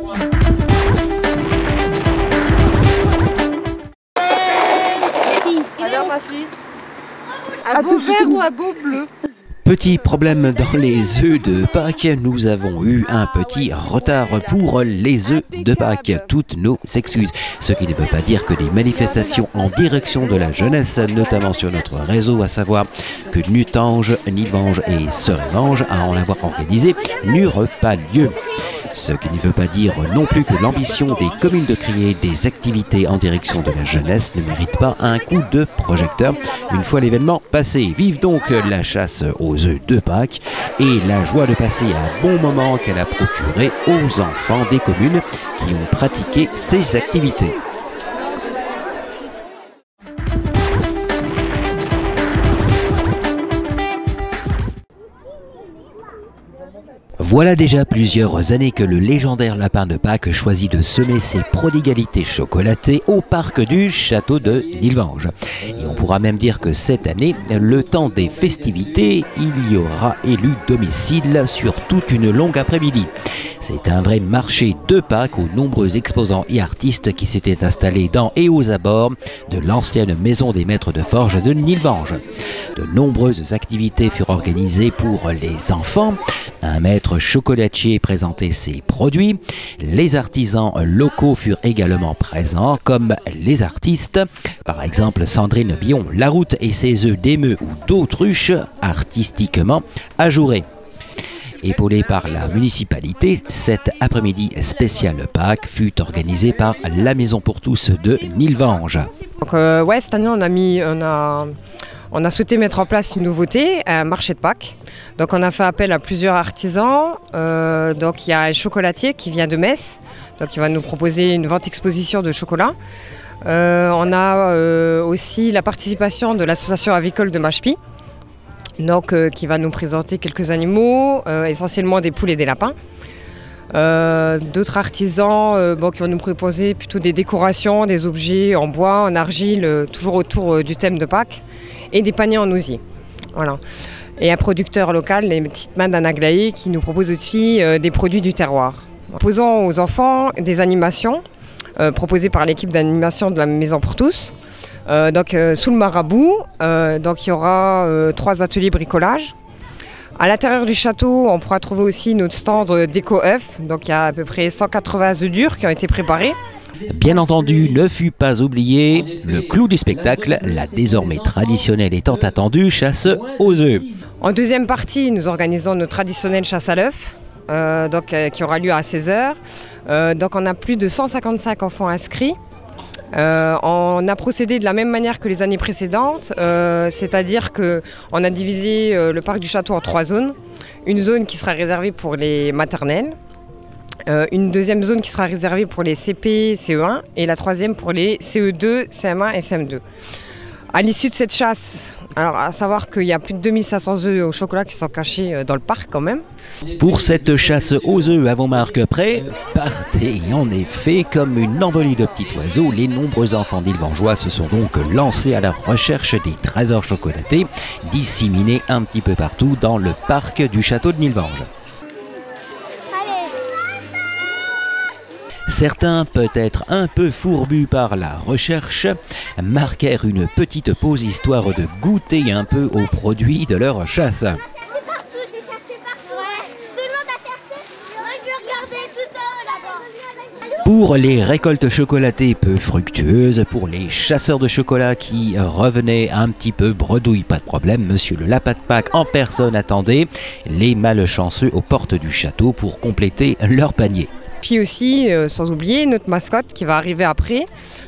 Alors ma fille, un beau vert ou un beau bleu? Petit problème dans les œufs de Pâques, nous avons eu un petit retard pour les œufs de Pâques. Toutes nos excuses. Ce qui ne veut pas dire que les manifestations en direction de la jeunesse, notamment sur notre réseau, à savoir que Nutange, Nilvange et Serévange, à en avoir organisé, n'eurent pas lieu. Ce qui ne veut pas dire non plus que l'ambition des communes de créer des activités en direction de la jeunesse ne mérite pas un coup de projecteur une fois l'événement passé. Vive donc la chasse aux œufs de Pâques et la joie de passer un bon moment qu'elle a procuré aux enfants des communes qui ont pratiqué ces activités. Voilà déjà plusieurs années que le légendaire lapin de Pâques choisit de semer ses prodigalités chocolatées au parc du château de Nilvange. Et on pourra même dire que cette année, le temps des festivités, il y aura élu domicile sur toute une longue après-midi. C'est un vrai marché de Pâques aux nombreux exposants et artistes qui s'étaient installés dans et aux abords de l'ancienne maison des maîtres de forge de Nilvange. De nombreuses activités furent organisées pour les enfants. Un maître chocolatier présentait ses produits. Les artisans locaux furent également présents, comme les artistes. Par exemple, Sandrine Billon-Laroute et ses œufs d'émeu ou d'autruche artistiquement ajourés. Épaulé par la municipalité, cet après-midi spécial Pâques fut organisé par la Maison pour tous de Nilvange. Donc, ouais, cette année, on a souhaité mettre en place une nouveauté, un marché de Pâques. Donc on a fait appel à plusieurs artisans. Donc il y a un chocolatier qui vient de Metz, donc il va nous proposer une vente exposition de chocolat. On a aussi la participation de l'association avicole de Machepy, donc qui va nous présenter quelques animaux, essentiellement des poules et des lapins. D'autres artisans qui vont nous proposer plutôt des décorations, des objets en bois, en argile, toujours autour du thème de Pâques, et des paniers en osier. Voilà. Et un producteur local, les petites mains d'Anaglaé, qui nous propose aussi des produits du terroir. Proposons aux enfants des animations proposées par l'équipe d'animation de la Maison pour tous. Sous le marabout, donc il y aura 3 ateliers bricolage. À l'intérieur du château, on pourra trouver aussi notre stand déco-œufs. Donc il y a à peu près 180 œufs durs qui ont été préparés. Bien entendu, ne fut pas oublié le clou du spectacle, la désormais traditionnelle et tant attendue chasse aux œufs. En deuxième partie, nous organisons notre traditionnelle chasse à l'œuf, qui aura lieu à 16h. Donc on a plus de 155 enfants inscrits. On a procédé de la même manière que les années précédentes, c'est-à-dire qu'on a divisé le parc du château en 3 zones. Une zone qui sera réservée pour les maternelles, une deuxième zone qui sera réservée pour les CP, CE1 et la troisième pour les CE2, CM1 et CM2. À l'issue de cette chasse, alors à savoir qu'il y a plus de 2500 œufs au chocolat qui sont cachés dans le parc quand même. Pour cette chasse aux œufs avant marque près, partez en effet comme une envolée de petits oiseaux. Les nombreux enfants d'Ilvangeois se sont donc lancés à la recherche des trésors chocolatés disséminés un petit peu partout dans le parc du château de Nilvange. Certains, peut-être un peu fourbus par la recherche, marquèrent une petite pause histoire de goûter un peu aux produits de leur chasse. Pour les récoltes chocolatées peu fructueuses, pour les chasseurs de chocolat qui revenaient un petit peu bredouille, pas de problème, monsieur le lapin de Pâques en personne attendait les malchanceux aux portes du château pour compléter leur panier. Puis aussi, sans oublier, notre mascotte qui va arriver après.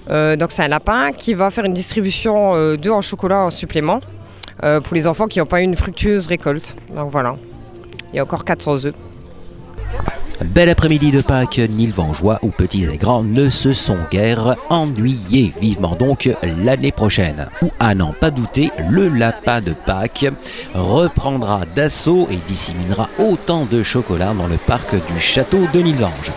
Donc c'est un lapin qui va faire une distribution d'œufs en chocolat en supplément pour les enfants qui n'ont pas eu une fructueuse récolte. Donc voilà, il y a encore 400 œufs. Bel après-midi de Pâques, Nilvangeois ou petits et grands ne se sont guère ennuyés. Vivement donc l'année prochaine, où à n'en pas douter, le lapin de Pâques reprendra d'assaut et disséminera autant de chocolat dans le parc du château de Nilvange.